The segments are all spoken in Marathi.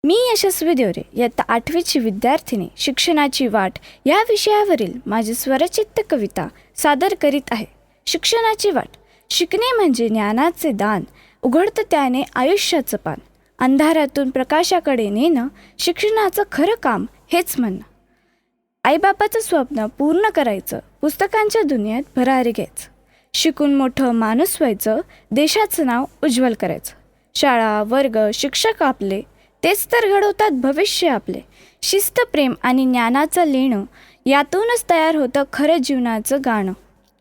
मी यशस्वी देवरे इयत्ता 8वीची विद्यार्थिनी शिक्षणाची वाट या विषयावरील माझी स्वरचित्त कविता सादर करीत आहे. शिक्षणाची वाट. शिकणे म्हणजे ज्ञानाचे दान, उघडतं त्याने आयुष्याचं पान. अंधारातून प्रकाशाकडे नेणं शिक्षणाचं खरं काम हेच म्हणणं. आईबापाचं स्वप्न पूर्ण करायचं, पुस्तकांच्या दुनियेत भरारी घ्यायचं. शिकून मोठं माणूस व्हायचं, देशाचं नाव उज्ज्वल करायचं. शाळा, वर्ग, शिक्षक आपले तेच तर घडवतात भविष्य आपले. शिस्त, प्रेम आणि ज्ञानाचं लेणं, यातूनच तयार होतं खरं जीवनाचं गाणं.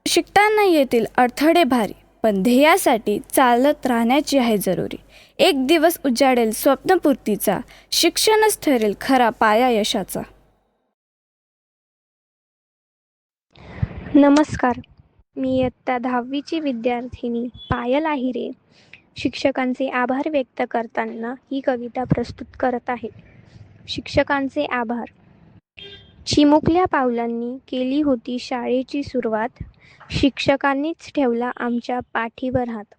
शिकताना येतील अडथळे भारी, पण ध्येयासाठी चालत राहण्याची आहे जरुरी. एक दिवस उजाडेल स्वप्नपूर्तीचा, शिक्षणच ठरेल खरा पाया यशाचा. नमस्कार, मी इयत्ता 10वीची विद्यार्थिनी पायल आहिरे शिक्षकांचे आभार व्यक्त करताना ही कविता प्रस्तुत करत आहे. शिक्षकांचे आभार. चिमुकल्या पावलांनी केली होती शाळेची सुरुवात, शिक्षकांनीच ठेवला आमच्या पाठीवर हात.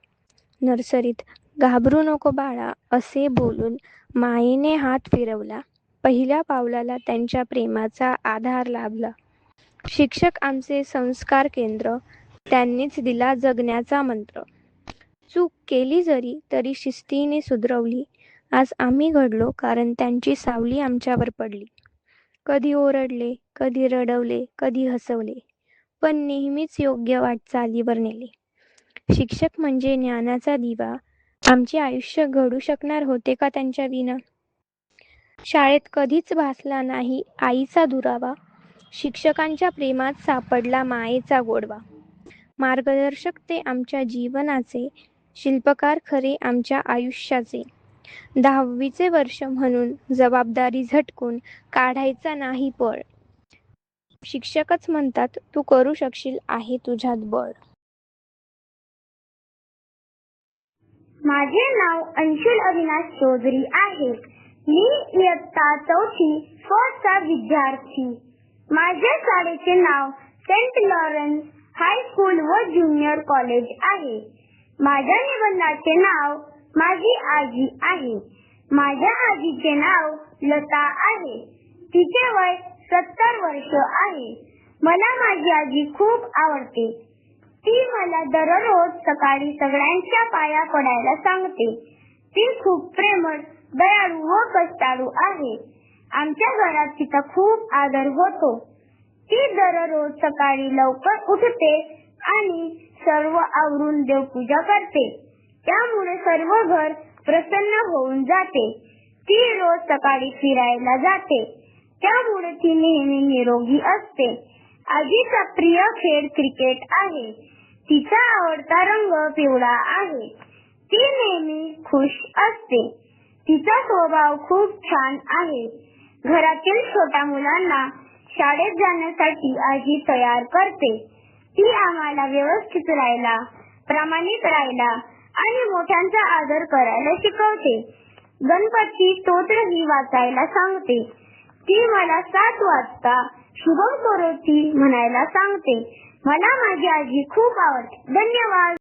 नर्सरीत घाबरू नको बाळा असे बोलून मायेने हात फिरवला, पहिल्या पावलाला त्यांच्या प्रेमाचा आधार लाभला. शिक्षक आमचे संस्कार केंद्र, त्यांनीच दिला जगण्याचा मंत्र. चूक केली जरी तरी शिस्तीने सुधरवली, आज आम्ही घडलो कारण त्यांची सावली आमच्यावर पडली. कधी ओरडले, कधी रडवले, कधी हसवले, पण नेहमीच योग्य वाटचालीवर नेले. शिक्षक म्हणजे ज्ञानाचा दिवा, आमचे आयुष्य घडू शकणार होते का त्यांच्या विना? शाळेत कधीच भासला नाही आईचा दुरावा, शिक्षकांच्या प्रेमात सापडला मायेचा गोडवा. मार्गदर्शक ते आमच्या जीवनाचे, शिल्पकार खरे आमच्या आयुष्याचे. 10वीचे वर्ष म्हणून जबाबदारी झटकून काढायचा नाही पळ. शिक्षकच म्हणतात तू करू शकशील, आहे तुझ्यात बळ. माझे नाव अंशुल अविनाश चौधरी आहे. मी इयत्ता 4वी चा विद्यार्थी. माझ्या शाळेचे नाव सेंट लॉरेन्स हायस्कूल व ज्युनियर कॉलेज आहे. माझ्या निबंधाचे नाव माझी आजी आहे. माझ्या आजीचे नाव लता आहे. तिचे वय 70 वर्ष आहे. मला माझी आजी खूप आवडते. ती मला दररोज सकाळी सगळ्यांच्या पाया पडायला सांगते. ती खूप प्रेमळ, दयाळू व कष्टाळू आहे. आमच्या घरात तिचा खूप आदर होतो. ती दररोज सकाळी लवकर उठते आणि सर्व आवरून देवपूजा करते. त्यामुळे सर्व घर प्रसन्न होऊन जाते. ती रोज सकाळी फिरायला जाते. त्यामुळे ती नेहमी निरोगी असते. आजीचा प्रिय खेळ क्रिकेट आहे. तिचा आवडता रंग पिवळा आहे. ती नेहमी खुश असते. तिचा स्वभाव खूप छान आहे. घरातील छोट्या मुलांना शाळेत जाण्यासाठी आजी तयार करते. ती आम्हाला व्यवस्थित राहायला, प्रामाणिक राहायला आणि मोठ्यांचा आदर करायला शिकवते. गणपती स्तोत्रही वाचायला सांगते. ती मला 7 वाजता शुभम करोती म्हणायला सांगते. मला माझी आजी खूप आवडते. धन्यवाद.